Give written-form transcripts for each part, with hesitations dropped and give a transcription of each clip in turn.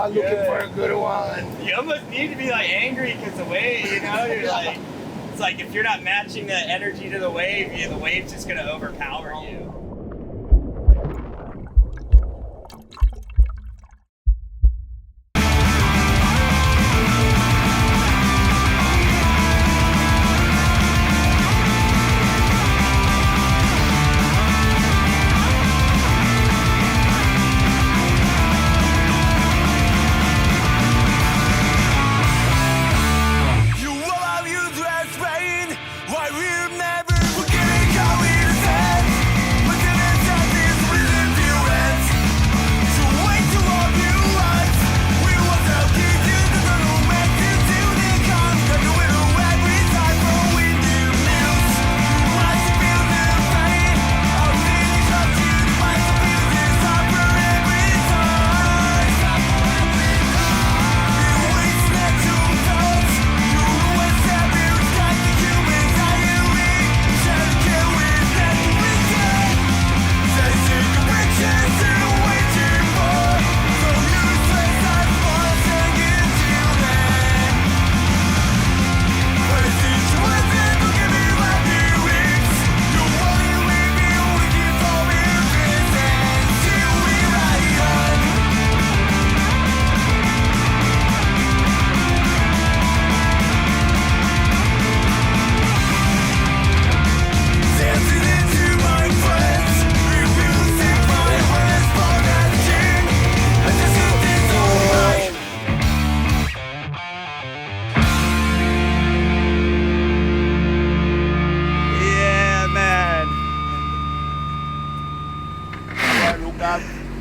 I'm looking for a good one. You almost need to be like angry because the wave, you know, you're like, it's like if you're not matching the energy to the wave, the wave's just gonna overpower you.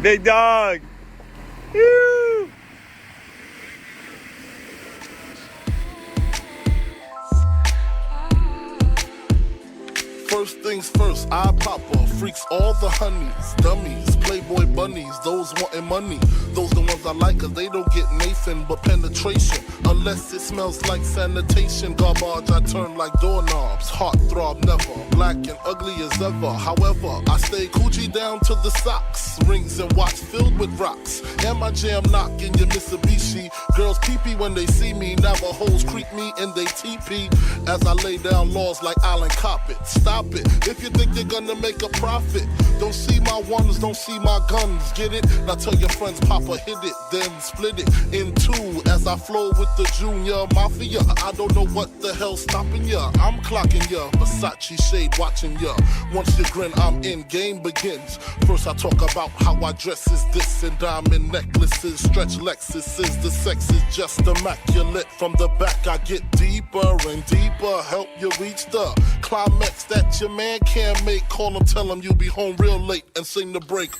Big dog. Woo. First things first, eye popper, freaks all the honeys, dummies, playboy bunnies, those wanting money. Those the ones I like cause they don't get Nathan but penetration. Unless it smells like sanitation, garbage I turn like doorknobs. Heart throb never, black and ugly as ever. However, I stay coochie down to the socks. Rings and watch filled with rocks. And my jam knocking your Mitsubishi. Girls pee-pee when they see me. Navajos creep me and they teepee. As I lay down laws like Island Coppet. Stop it, if you think you're gonna make a profit. Don't see my ones, don't see my guns, get it? Now tell your friends Papa hit it, then split it in two. As I flow with the junior mafia, I don't know what the hell's stopping ya. I'm clocking ya, Versace shade watching ya. Once you grin, I'm in, game begins. First I talk about how I dress is this and diamond necklaces, stretch Lexuses. The sex is just immaculate. From the back I get deeper and deeper, help you reach the climax that your man can't make. Call him, tell him you'll be home real late and sing the break,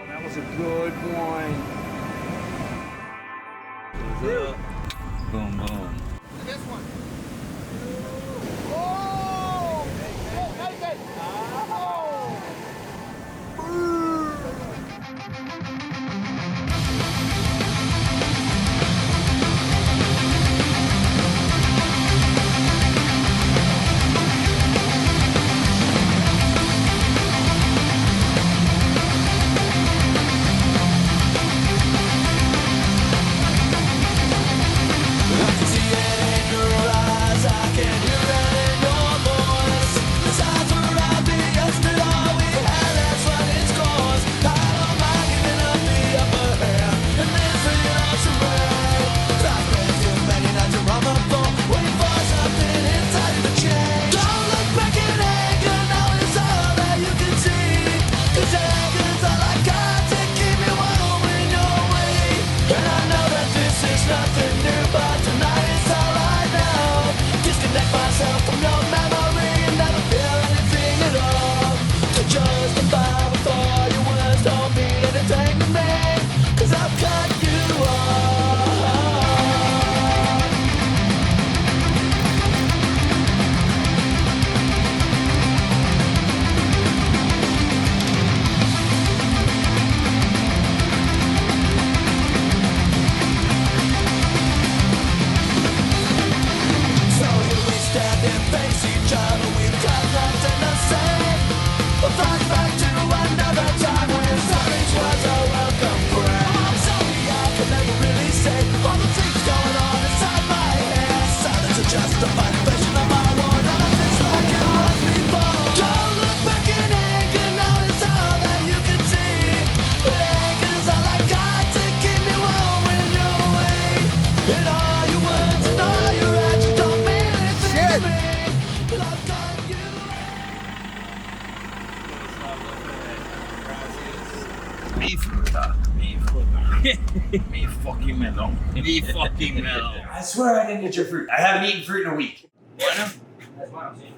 That was a good one. Boom, boom. This one. Oh! Hey, hey, I can see it in your eyes, I can hear it in your Me fucking melon. Me fucking melon. I swear I didn't get your fruit. I haven't eaten fruit in a week. Bueno. That's what I'm saying.